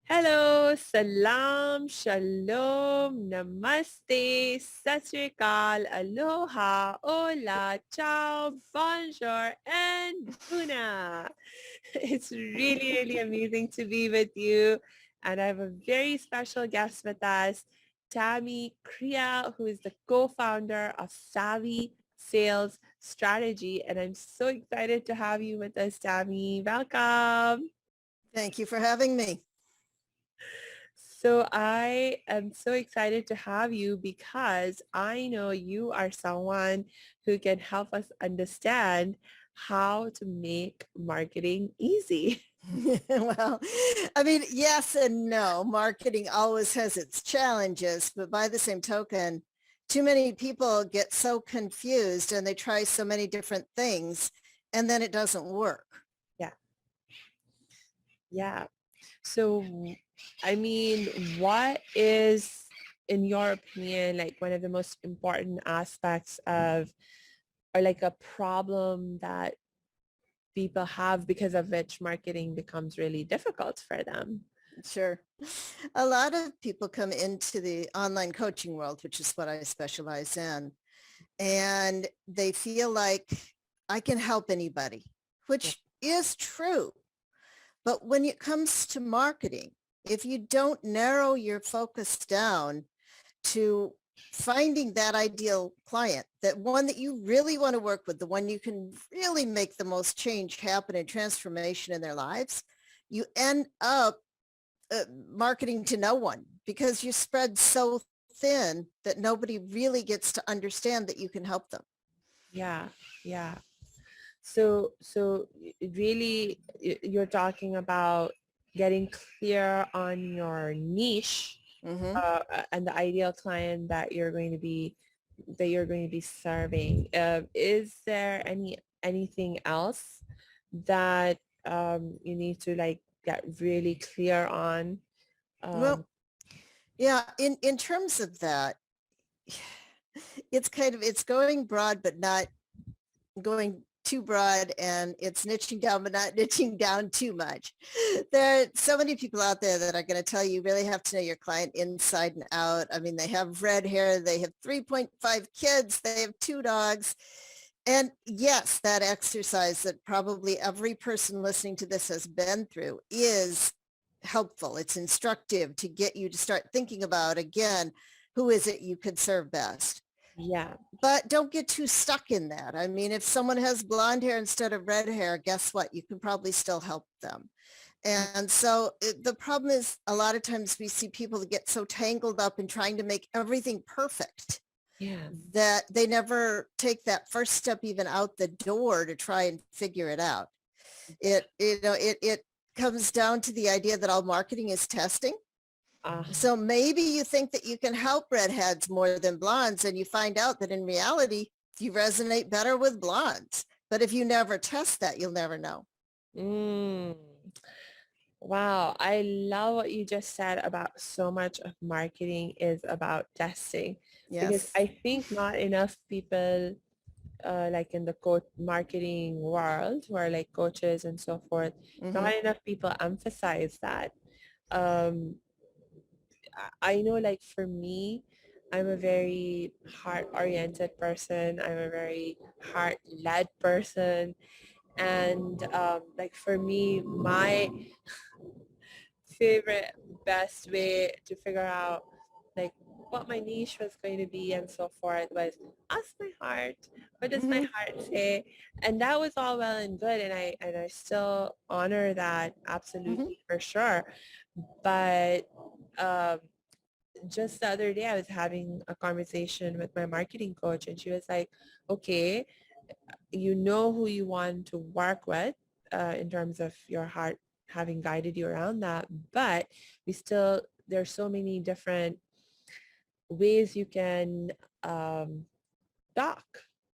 Hello, salam, shalom, namaste, sat sri akal, aloha, hola, ciao, bonjour, and tuna. It's really amazing to be with you. And I have a very special guest with us, Tami Crea, who is the co-founder of Savvy Sales Strategy. And I'm so excited to have you with us, Tami. Welcome. Thank you for having me. So I am so excited to have you because I know you are someone who can help us understand how to make marketing easy. Well, I mean, yes and no. Marketing always has its challenges, but by the same token, too many people get so confused and they try so many different things and then it doesn't work. Yeah. Yeah. So, I mean, what is, in your opinion, like one of the most important aspects of, or like a problem that people have because of which marketing becomes really difficult for them? Sure. A lot of people come into the online coaching world, which is what I specialize in, and they feel like I can help anybody, Yeah. which is true. But when it comes to marketing, if you don't narrow your focus down to finding that ideal client, that one that you really want to work with, the one you can really make the most change happen and transformation in their lives, you end up marketing to no one because you spread so thin that nobody really gets to understand that you can help them. Yeah. Yeah. So really you're talking about getting clear on your niche Mm-hmm. and the ideal client that you're going to be serving. Is there anything else that you need to like get really clear on? Well, Um, yeah, in terms of that, it's going broad, but not going too broad, and it's niching down, but not niching down too much. There are so many people out there that are going to tell you really have to know your client inside and out. I mean, they have red hair, they have 3.5 kids, they have 2 dogs. And yes, that exercise that probably every person listening to this has been through is helpful. It's instructive to get you to start thinking about, again, who is it you could serve best? yeah. But don't get too stuck in that. I mean, if someone has blonde hair instead of red hair, guess what? You can probably still help them. And so the problem is a lot of times we see people that get so tangled up in trying to make everything perfect Yeah. that they never take that first step even out the door to try and figure it out. It comes down to the idea that all marketing is testing. Uh, So maybe you think that you can help redheads more than blondes, and you find out that in reality, you resonate better with blondes. But if you never test that, you'll never know. mm. Wow, I love what you just said about so much of marketing is about testing because Yes. I think not enough people like in the marketing world who are like coaches and so forth, Mm-hmm. not enough people emphasize that. Um, I know like for me, I'm a very heart-oriented person. I'm a very heart-led person. And like for me, my favorite best way to figure out like what my niche was going to be and so forth was ask my heart, what does my Mm-hmm. heart say? And that was all well and good, and I still honor that Mm-hmm. absolutely for sure. But um just the other day I was having a conversation with my marketing coach, and she was like, okay, you know who you want to work with in terms of your heart having guided you around that, but we still, there's so many different ways you can talk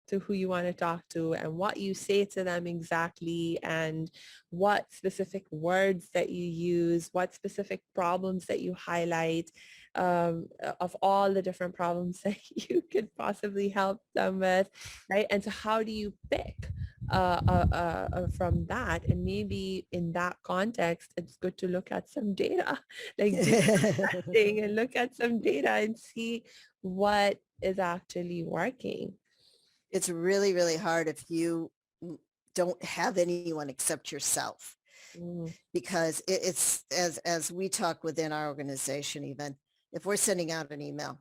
to who you want to talk to and what you say to them exactly and what specific words that you use, what specific problems that you highlight, of all the different problems that you could possibly help them with, right? And so how do you pick from that. And maybe in that context, it's good to look at some data, like do testing and look at some data and see what is actually working. It's really, really hard if you don't have anyone except yourself, Mm, because it's as we talk within our organization, even if we're sending out an email,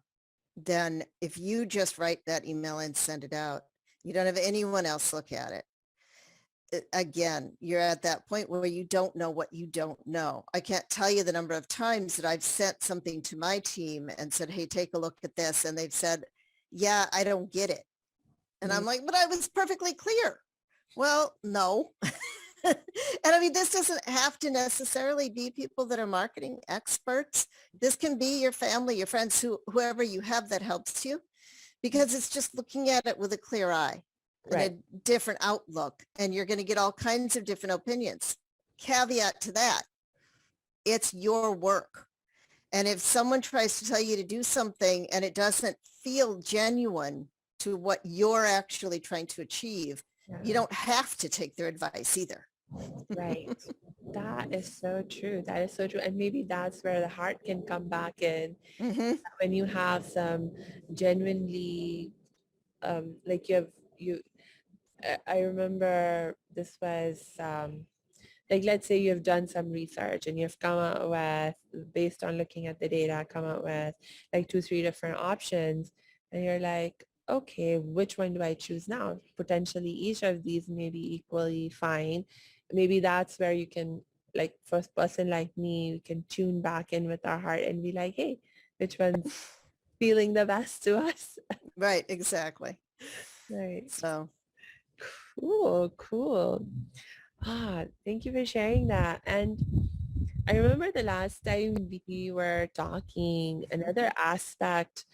then if you just write that email and send it out, you don't have anyone else look at it. Again, you're at that point where you don't know what you don't know. I can't tell you the number of times that I've sent something to my team and said, hey, take a look at this. And they've said, yeah, I don't get it. And mm, I'm like, but I was perfectly clear. Well, no. And I mean, this doesn't have to necessarily be people that are marketing experts. This can be your family, your friends, whoever you have that helps you, because it's just looking at it with a clear eye and right. a different outlook. And you're going to get all kinds of different opinions. Caveat to that, it's your work. And if someone tries to tell you to do something and it doesn't feel genuine to what you're actually trying to achieve, you Yeah, don't have to take their advice either. right. That is so true. That is so true. And maybe that's where the heart can come back in, Mm-hmm. when you have some genuinely like you I remember this was like, let's say you've done some research and you've come out with, based on looking at the data, come out with like 2 3 different options, and you're like, okay, which one do I choose now? Potentially each of these may be equally fine. Maybe that's where you can, like, for a person like me, we can tune back in with our heart and be like, hey, which one's feeling the best to us? Right, exactly. Right. So, Cool, cool. Thank you for sharing that. And I remember the last time we were talking, another aspect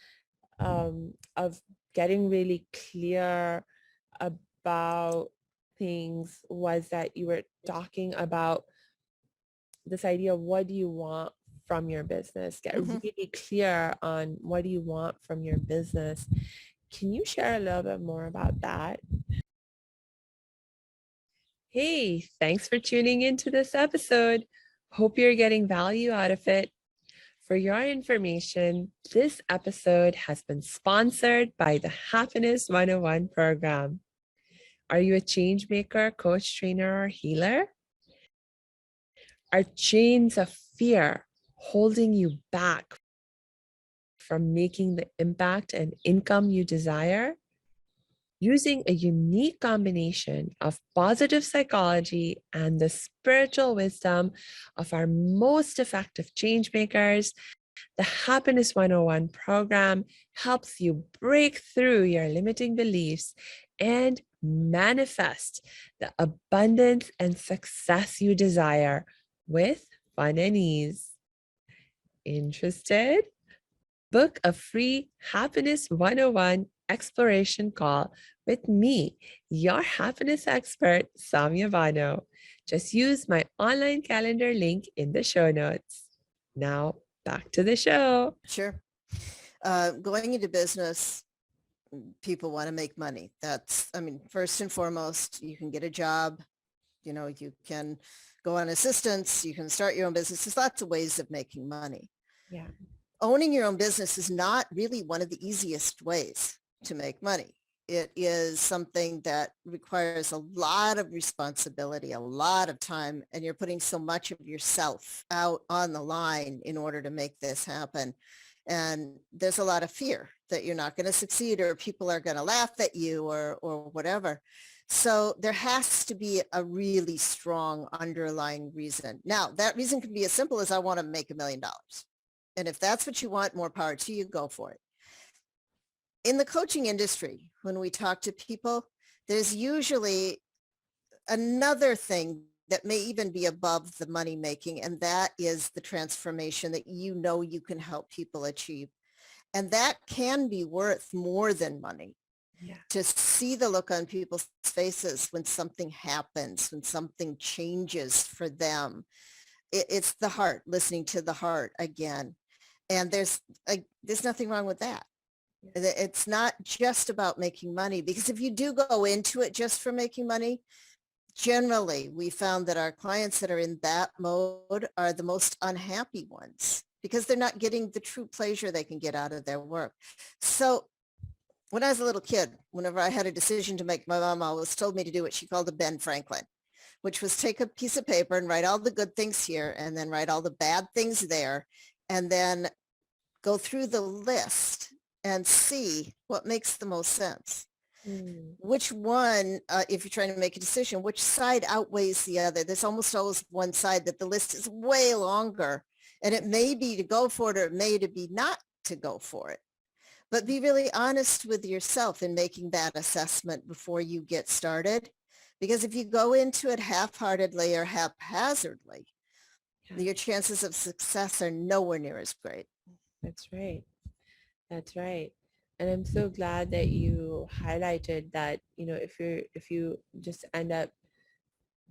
of getting really clear about things was that you were talking about this idea of what do you want from your business. Get mhm. really clear on what do you want from your business. Can you share a little bit more about that? Hey, thanks for tuning into this episode. Hope you're getting value out of it. For your information, this episode has been sponsored by the Happiness 101 program. Are you a change maker, coach, trainer, or healer? Are chains of fear holding you back from making the impact and income you desire? Using a unique combination of positive psychology and the spiritual wisdom of our most effective change makers, the Happiness 101 program helps you break through your limiting beliefs and manifest the abundance and success you desire with fun and ease. Interested? Book a free Happiness 101 exploration call with me, your happiness expert, Samia Bano. Just use my online calendar link in the show notes. Now, back to the show. Sure. Going into business, people want to make money. That's, I mean, first and foremost, you can get a job, you can go on assistance, you can start your own business. There's lots of ways of making money. Yeah. Owning your own business is not really one of the easiest ways to make money. It is something that requires a lot of responsibility, a lot of time, and you're putting so much of yourself out on the line in order to make this happen. And there's a lot of fear that you're not going to succeed, or people are going to laugh at you, or whatever. So there has to be a really strong underlying reason. Now, that reason can be as simple as I want to make $1 million. And if that's what you want, more power to you, go for it. In the coaching industry, when we talk to people, there's usually another thing that may even be above the money making, and that is the transformation that you can help people achieve. And that can be worth more than money. Yeah. To see the look on people's faces when something happens, when something changes for them. It's the heart, listening to the heart again. And there's nothing wrong with that. It's not just about making money, because if you do go into it just for making money, generally we found that our clients that are in that mode are the most unhappy ones because they're not getting the true pleasure they can get out of their work. So when I was a little kid, whenever I had a decision to make, my mom always told me to do what she called a Ben Franklin, which was take a piece of paper and write all the good things here and then write all the bad things there, and then go through the list and see what makes the most sense. Mm. Which one, if you're trying to make a decision, which side outweighs the other? There's almost always one side that the list is way longer, and it may be to go for it or it may to be not to go for it. But be really honest with yourself in making that assessment before you get started. Because if you go into it half-heartedly or haphazardly, Yeah, your chances of success are nowhere near as great. that's right. That's right. And I'm so glad that you highlighted that, if you just end up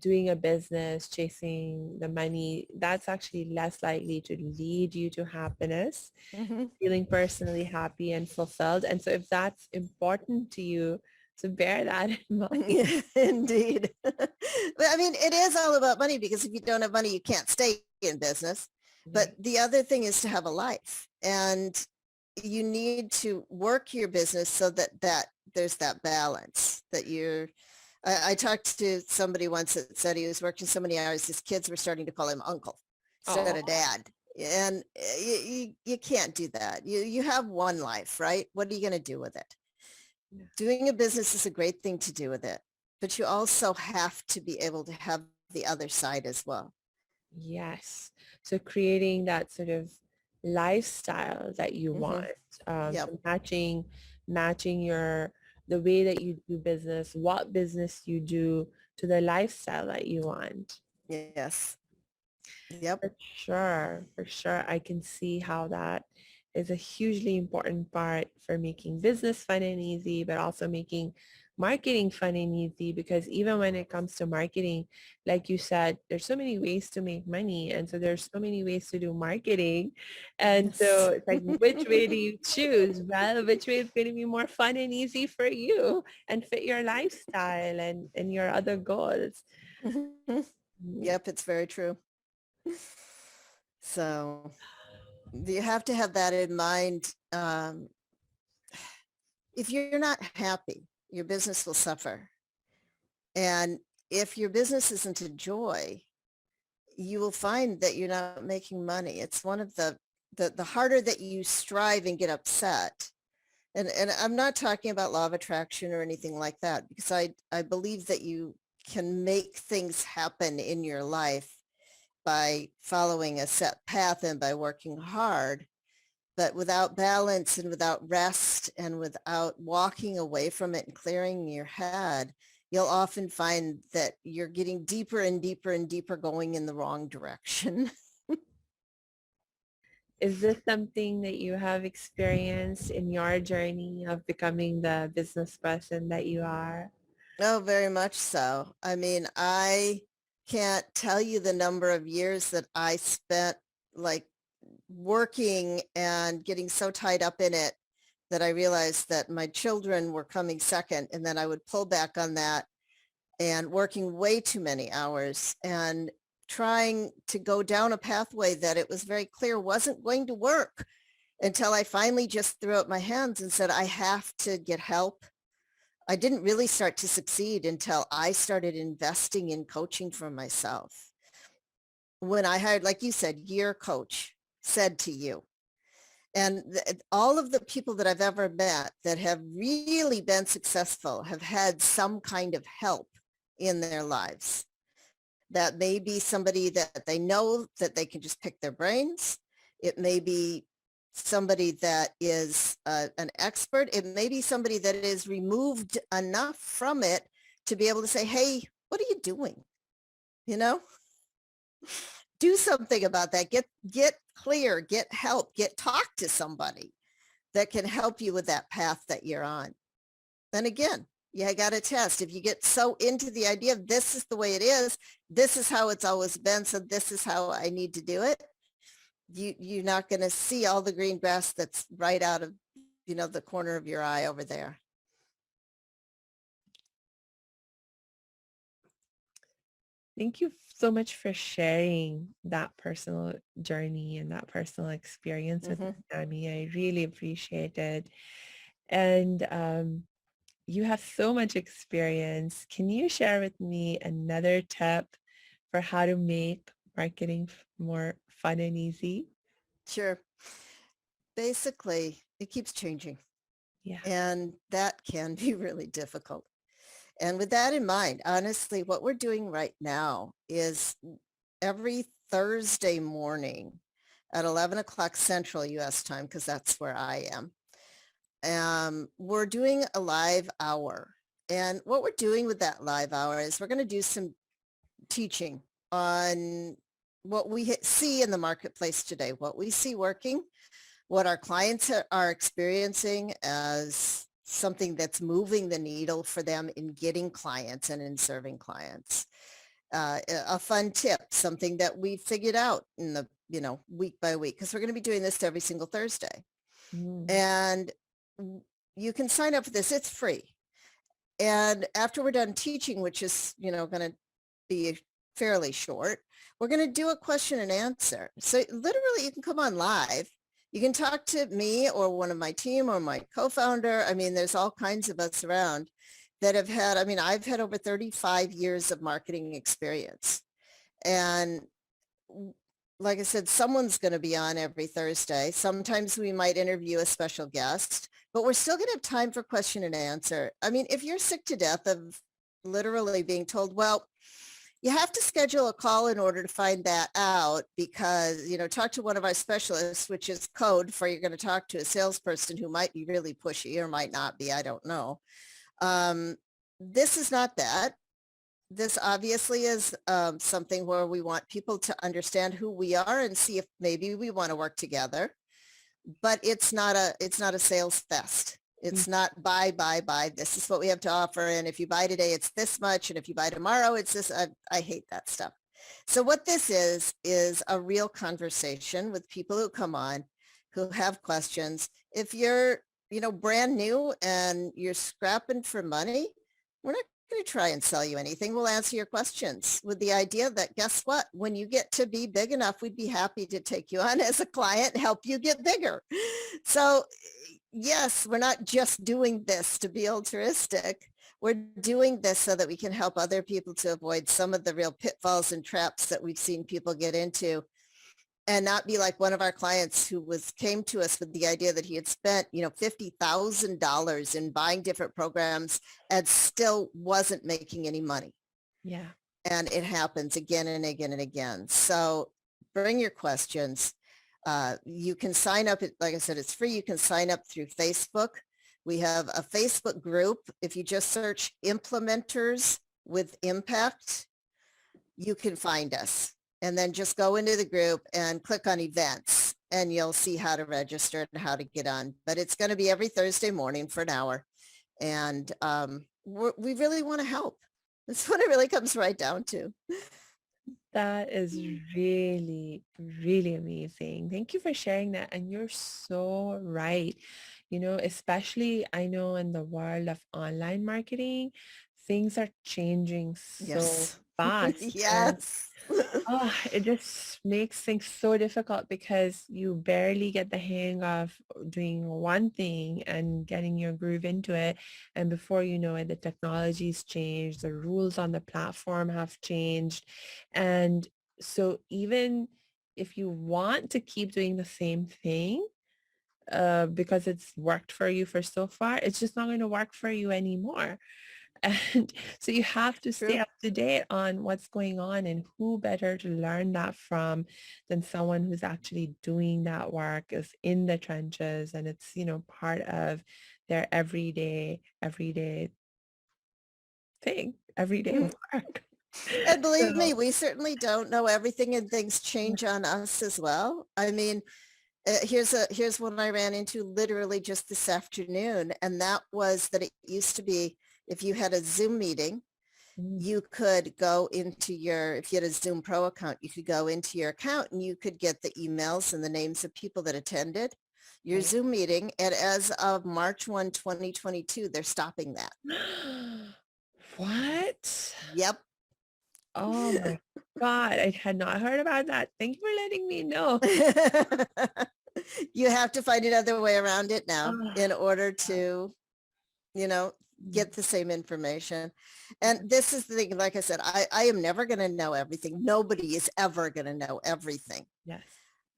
doing a business, chasing the money, that's actually less likely to lead you to happiness, Mhm. feeling personally happy and fulfilled. And so if that's important to you, so bear that in mind. Indeed. But I mean, it is all about money, because if you don't have money, you can't stay in business. But Right. the other thing is to have a life, and you need to work your business so that there's that balance that I talked to somebody once that said he was working so many hours, his kids were starting to call him uncle instead Oh, of dad. And you can't do that. You have one life, right? What are you going to do with it? Doing a business is a great thing to do with it, but you also have to be able to have the other side as well. yes. So creating that sort of lifestyle that you want, Hmm. Yep. so matching the way that you do business, what business you do to the lifestyle that you want. Yes. Yep. For sure. I can see how that is a hugely important part for making business fun and easy, but also making marketing fun and easy, because even when it comes to marketing, like you said, there's so many ways to make money. And so there's so many ways to do marketing. And so Yes. it's like, which way do you choose? Well, which way is going to be more fun and easy for you and fit your lifestyle and your other goals? Mhm. Mm. Yep, it's very true. So you have to have that in mind. If you're not happy, your business will suffer. And if your business isn't a joy, you will find that you're not making money. It's one of the harder that you strive and get upset. And I'm not talking about law of attraction or anything like that, because I believe that you can make things happen in your life by following a set path and by working hard. But without balance and without rest and without walking away from it and clearing your head, you'll often find that you're getting deeper and deeper and deeper going in the wrong direction. Is this something that you have experienced in your journey of becoming the business person that you are? Oh, very much so. I mean, I can't tell you the number of years that I spent like working and getting so tied up in it that I realized that my children were coming second, and then I would pull back on that and working way too many hours and trying to go down a pathway that it was very clear wasn't going to work, until I finally just threw up my hands and said, I have to get help. I didn't really start to succeed until I started investing in coaching for myself. When I hired, like you said, your coach said to you, and all of the people that I've ever met that have really been successful have had some kind of help in their lives. That may be somebody that they know that they can just pick their brains. It may be somebody that is an expert. It may be somebody that is removed enough from it to be able to say, hey, what are you doing? You know, do something about that. Get clear, get help, talk to somebody that can help you with that path that you're on. Then again, you got to test. If you get so into the idea of this is the way it is, this is how it's always been, so this is how I need to do it, you're not going to see all the green grass that's right out of the corner of your eye over there. Thank you so much for sharing that personal journey and that personal experience with Mhm. Tami. I really appreciate it. And you have so much experience. Can you share with me another tip for how to make marketing more fun and easy? Sure. Basically, it keeps changing, Yeah. and that can be really difficult. And with that in mind, honestly, what we're doing right now is every Thursday morning at 11 o'clock Central US time, because that's where I am, we're doing a live hour. And what we're doing with that live hour is we're going to do some teaching on what we see in the marketplace today, what we see working, what our clients are experiencing as something that's moving the needle for them in getting clients and in serving clients. A fun tip, something that we figured out in the, week by week, because we're going to be doing this every single Thursday. Mm. And you can sign up for this. It's free. And after we're done teaching, which is, going to be fairly short, we're going to do a question and answer. So literally you can come on live. You can talk to me or one of my team or my co-founder. I mean, there's all kinds of us around that have had, I've had over 35 years of marketing experience. And like I said, someone's going to be on every Thursday. Sometimes we might interview a special guest, but we're still going to have time for question and answer. I mean, if you're sick to death of literally being told, well, you have to schedule a call in order to find that out because, talk to one of our specialists, which is code for you're going to talk to a salesperson who might be really pushy or might not be. I don't know. This is not that. This obviously is something where we want people to understand who we are and see if maybe we want to work together. But it's not a sales fest. Mm. It's not buy. This is what we have to offer. And if you buy today, it's this much. And if you buy tomorrow, it's this. I hate that stuff. So what this is a real conversation with people who come on, who have questions. If you're, brand new and you're scrapping for money, we're not going to try and sell you anything. We'll answer your questions with the idea that, guess what? When you get to be big enough, we'd be happy to take you on as a client and help you get bigger. So yes, we're not just doing this to be altruistic. We're doing this so that we can help other people to avoid some of the real pitfalls and traps that we've seen people get into, and not be like one of our clients who came to us with the idea that he had spent, $50,000 in buying different programs and still wasn't making any money. Yeah. And it happens again and again and again. So bring your questions. You can sign up. Like I said, it's free. You can sign up through Facebook. We have a Facebook group. If you just search Implementers with Impact, you can find us. And then just go into the group and click on events and you'll see how to register and how to get on. But it's going to be every Thursday morning for an hour. And we really want to help. That's what it really comes right down to. That is really, really amazing. Thank you for sharing that. And you're so right. Especially I know in the world of online marketing, things are changing so Yes. fast. And Yes. oh, it just makes things so difficult because you barely get the hang of doing one thing and getting your groove into it. And before you know it, the technology's changed, the rules on the platform have changed. And so even if you want to keep doing the same thing, because it's worked for you for so far, it's just not going to work for you anymore. And so you have to stay True. up to date on what's going on, and who better to learn that from than someone who's actually doing that work, is in the trenches, and it's, part of their everyday thing, everyday Mhm. work. And believe me, So, we certainly don't know everything and things change on us as well. I mean, here's one I ran into literally just this afternoon. And that was that it used to be, if you had a Zoom meeting, mm, you could go into if you had a Zoom Pro account, you could go into your account and you could get the emails and the names of people that attended. your Okay. Zoom meeting. And as of March 1, 2022, they're stopping that. What? Yep. Oh my God. I had not heard about that. Thank you for letting me know. You have to find another way around it now Oh, in order to, you know, mm, get the same information. And this is the thing, like I said, I am never going to know everything. Nobody is ever going to know everything. yes.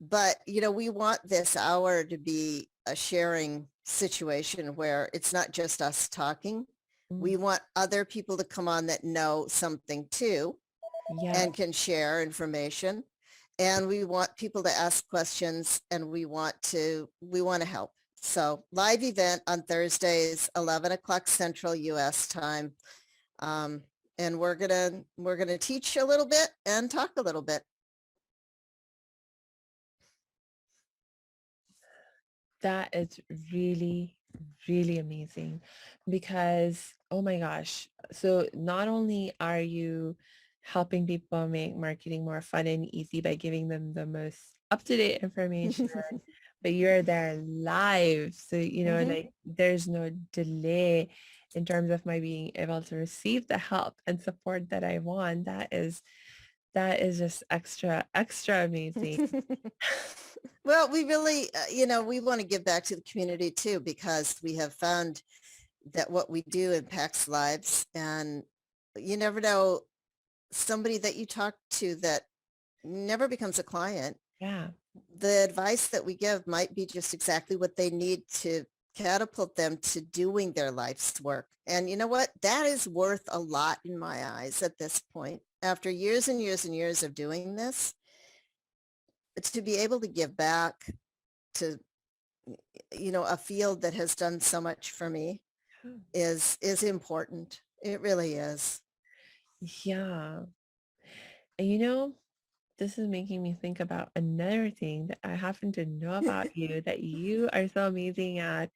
But, we want this hour to be a sharing situation where it's not just us talking. Mm, We want other people to come on that know something too yeah. and can share information. And we want people to ask questions, and we want to help. So live event on Thursdays, 11 o'clock Central US time. Um, and we're gonna teach a little bit and talk a little bit. That is really, really amazing because, oh my gosh. So not only are you helping people make marketing more fun and easy by giving them the most up-to-date information, but you're there live. So, Mhm. like there's no delay in terms of my being able to receive the help and support that I want. That is just extra, extra amazing. Well, we really, we want to give back to the community too, because we have found that what we do impacts lives, and you never know, somebody that you talk to that never becomes a client, Yeah. the advice that we give might be just exactly what they need to catapult them to doing their life's work. And you know what? That is worth a lot in my eyes at this point. After years and years and years of doing this, it's to be able to give back to, a field that has done so much for me is important. It really is. Yeah. And this is making me think about another thing that I happen to know about you that you are so amazing at,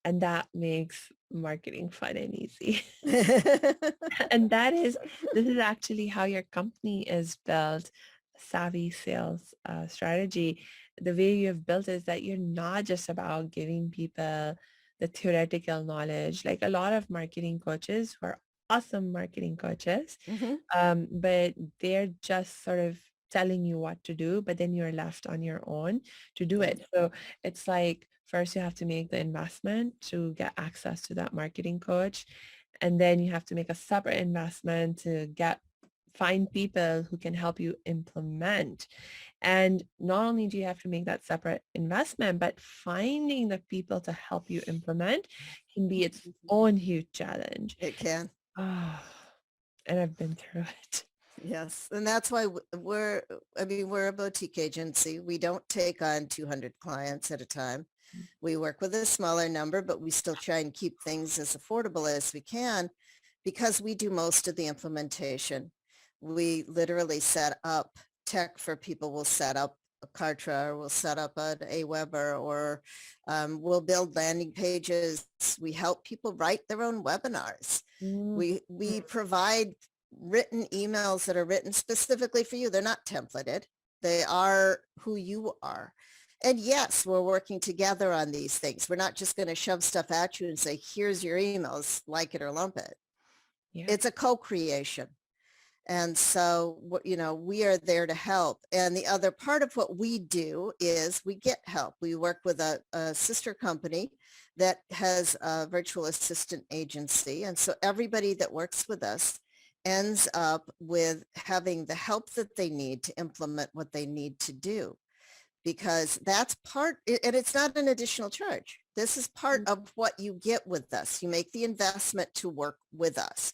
and that makes marketing fun and easy. And this is actually how your company is built, Savvy Sales Strategy. The way you have built is that you're not just about giving people the theoretical knowledge. Like a lot of marketing coaches who are awesome marketing coaches, Mhm. but they're just sort of telling you what to do, but then you're left on your own to do Yep. it. So it's like first you have to make the investment to get access to that marketing coach. And then you have to make a separate investment to find people who can help you implement. And not only do you have to make that separate investment, but finding the people to help you implement can be its own huge challenge. It can. Oh, and I've been through it. Yes. And that's why we're a boutique agency. We don't take on 200 clients at a time. We work with a smaller number, but we still try and keep things as affordable as we can because we do most of the implementation. We literally set up tech for people. We'll set up a Kartra, or we'll set up an Aweber, or we'll build landing pages. We help people write their own webinars. Mm, We provide written emails that are written specifically for you. They're not templated. They are who you are. And yes, we're working together on these things. We're not just going to shove stuff at you and say, here's your emails, like it or lump it. yeah. It's a co-creation. And so, we are there to help. And the other part of what we do is we get help. We work with a sister company that has a virtual assistant agency. And so everybody that works with us ends up with having the help that they need to implement what they need to do, because that's part, and it's not an additional charge. This is part Mm, of what you get with us. You make the investment to work with us.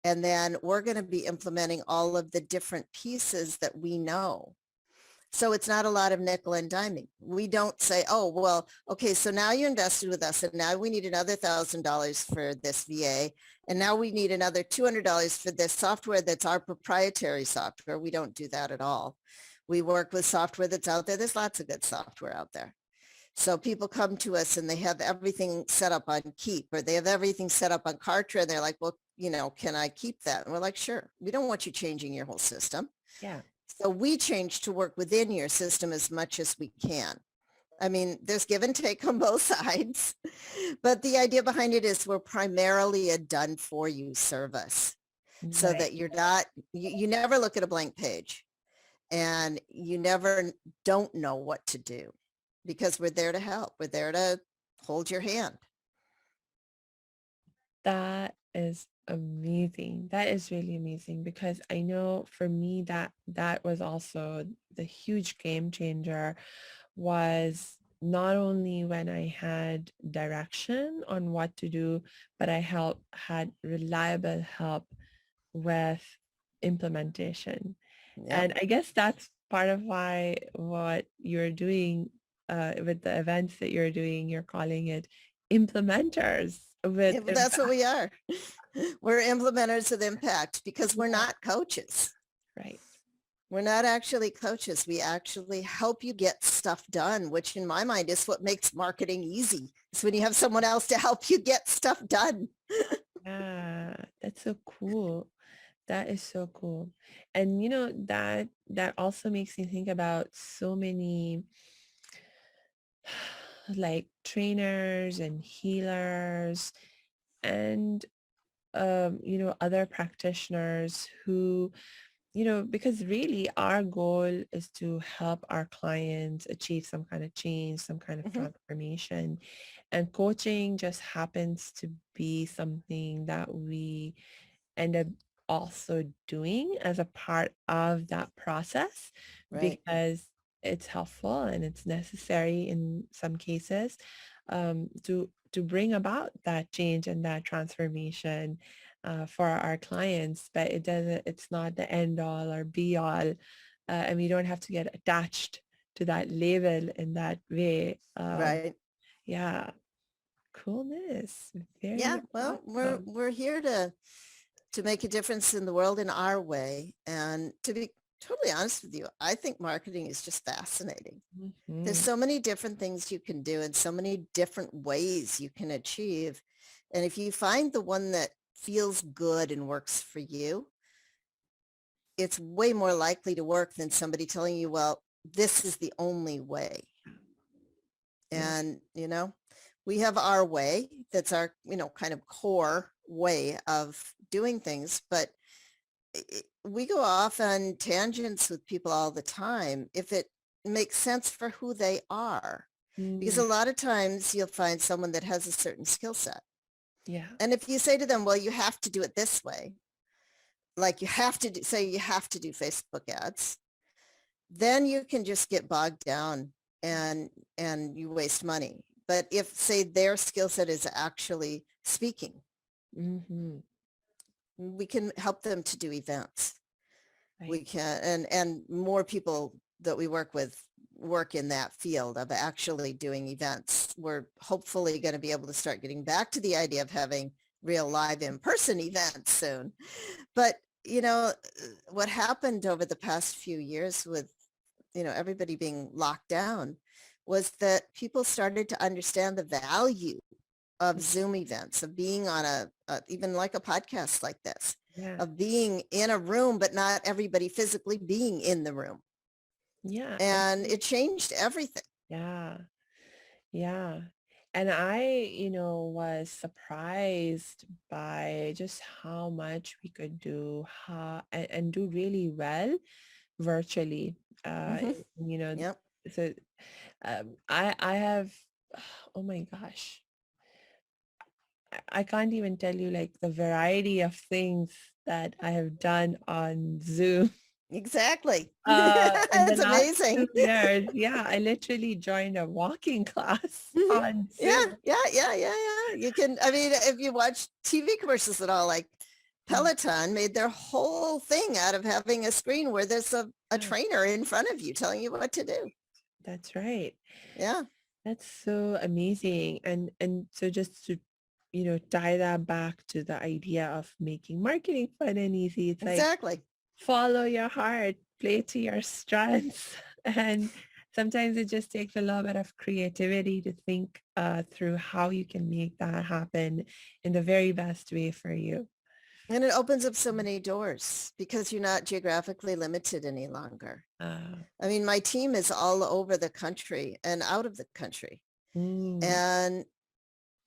And then we're going to be implementing all of the different pieces that we know. So it's not a lot of nickel and diming. We don't say, oh, well, okay, so now you invested with us and now we need another $1,000 for this VA. And now we need another $200 for this software that's our proprietary software. We don't do that at all. We work with software that's out there. There's lots of good software out there. So people come to us and they have everything set up on Keep, or they have everything set up on Kartra. And they're like, well, can I keep that? And we're like, sure. We don't want you changing your whole system. yeah. So we change to work within your system as much as we can. I mean, there's give and take on both sides, but the idea behind it is we're primarily a done for you service so Right. that you're not, you never look at a blank page and you never don't know what to do because we're there to help. We're there to hold your hand. That is amazing. That is really amazing because I know for me that that was also the huge game changer was not only when I had direction on what to do, but I had reliable help with implementation. Yep. And I guess that's part of why what you're doing with the events that you're doing, you're calling it implementers with Yeah, but that's what impact. we are. We're implementers of impact because we're Yeah, not coaches. right. We're not actually coaches. We actually help you get stuff done, which in my mind is what makes marketing easy. It's when you have someone else to help you get stuff done. Yeah, that's so cool. That is so cool. And that also makes me think about so many like trainers and healers and other practitioners who because really our goal is to help our clients achieve some kind of change, some kind of Mhm. transformation. And coaching just happens to be something that we end up also doing as a part of that process Right, because it's helpful and it's necessary in some cases to bring about that change and that transformation for our clients. But it's not the end all or be all, and we don't have to get attached to that label in that way. right. Yeah, coolness, Yeah, very well, we're awesome. we're here to make a difference in the world in our way. And to be totally honest with you, I think marketing is just fascinating. There's Mhm. so many different things you can do and so many different ways you can achieve. And if you find the one that feels good and works for you, it's way more likely to work than somebody telling you, well, this is the only way. Yeah. And, we have our way. That's our, kind of core way of doing things. But we go off on tangents with people all the time if it makes sense for who they are. Because Mm, a lot of times you'll find someone that has a certain skill set. yeah. And if you say to them, well, you have to do it this way, like you have to say you have to do Facebook ads, then you can just get bogged down and you waste money. But if say their skill set is actually speaking, Mhm. we can help them to do events. We Right. can, and more people that we work with work in that field of actually doing events. We're hopefully going to be able to start getting back to the idea of having real live in-person events soon. But what happened over the past few years with everybody being locked down was that people started to understand the value of Zoom events, of being on even like a podcast like this, Yeah. of being in a room, but not everybody physically being in the room. Yeah. And it changed everything. Yeah. Yeah. And I, was surprised by just how much we could do and do really well virtually. Uh, Hmm. you know, Yep. so I have, oh my gosh, I can't even tell you like the variety of things that I have done on Zoom. Exactly. In the It's last amazing. 2 years, yeah, I literally joined a walking class Mhm. on Yeah, Zoom. yeah, yeah, yeah, yeah. You can, I mean, if you watch TV commercials at all, like Mm, Peloton made their whole thing out of having a screen where there's a yeah, trainer in front of you telling you what to do. that's right. Yeah, That's so amazing. And so just to, tie that back to the idea of making marketing fun and easy, it's like exactly. follow your heart, play to your strengths. And sometimes it just takes a little bit of creativity to think through how you can make that happen in the very best way for you. And it opens up so many doors because you're not geographically limited any longer. Uh, I mean, my team is all over the country and out of the country. mm, And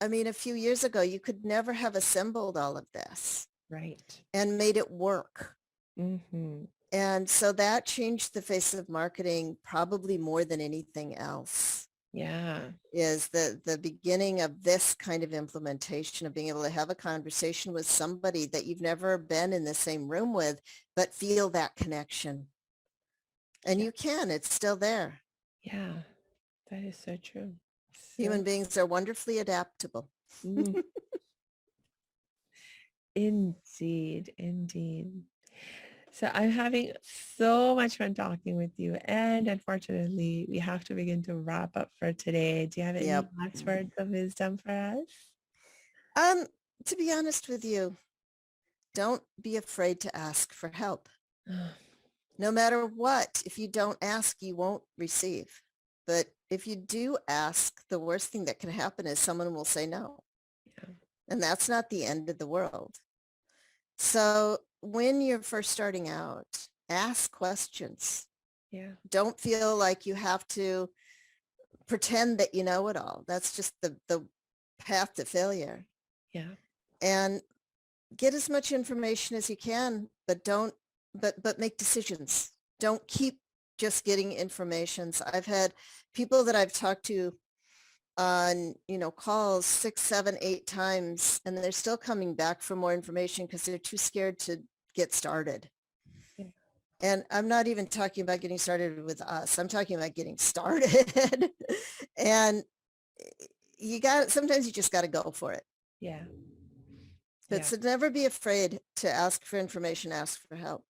I mean, a few years ago, you could never have assembled all of this right. and made it work. Mm-hmm. And so that changed the face of marketing probably more than anything else, Yeah. is the beginning of this kind of implementation of being able to have a conversation with somebody that you've never been in the same room with, but feel that connection. And Yeah. you can, it's still there. Yeah. That is so true. So Human beings are wonderfully adaptable. mm, indeed, indeed. So I'm having so much fun talking with you. And unfortunately, we have to begin to wrap up for today. Do you have any Yep. last words of wisdom for us? Um, to be honest with you, don't be afraid to ask for help. No matter what, if you don't ask, you won't receive. But if you do ask, the worst thing that can happen is someone will say no. Yeah. And that's not the end of the world. So when you're first starting out, ask questions. Yeah. Don't feel like you have to pretend that you know it all. That's just the path to failure. Yeah. And get as much information as you can, but don't, but make decisions. Don't keep just getting informations. I've had people that I've talked to on, calls 6, 7, 8 times, and they're still coming back for more information because they're too scared to get started. Yeah. And I'm not even talking about getting started with us. I'm talking about getting started. And sometimes you just got to go for it. Yeah. But Yeah. so never be afraid to ask for information, ask for help.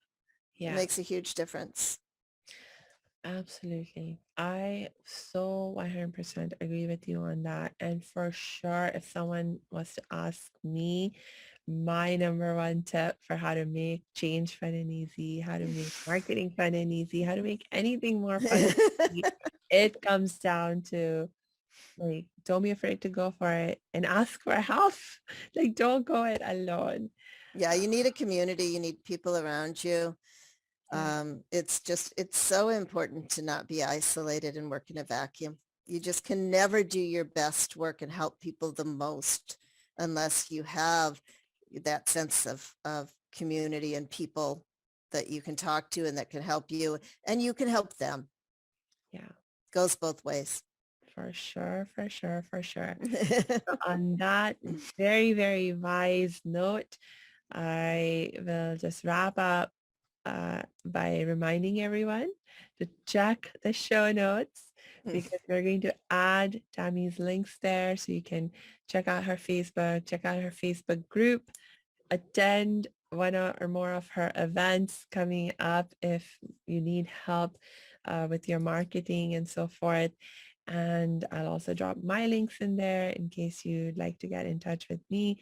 It Yeah. makes a huge difference. Absolutely. I so 100% agree with you on that. And for sure, if someone was to ask me, my number one tip for how to make change fun and easy, how to make marketing fun and easy, how to make anything more fun and easy, it comes down to like, don't be afraid to go for it and ask for help. Like, don't go it alone. Yeah, you need a community. You need people around you. Yeah. It's so important to not be isolated and work in a vacuum. You just can never do your best work and help people the most unless you have that sense of community and people that you can talk to and that can help you and you can help them. Yeah. Goes both ways. For sure. For sure. For sure. On that very, very wise note, I will just wrap up by reminding everyone to check the show notes because we're going to add Tami's links there so you can check out her Facebook, check out her Facebook group, attend one or more of her events coming up if you need help with your marketing and so forth. And I'll also drop my links in there in case you'd like to get in touch with me.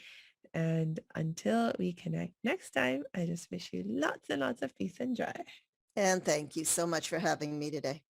And until we connect next time, I just wish you lots and lots of peace and joy. And thank you so much for having me today.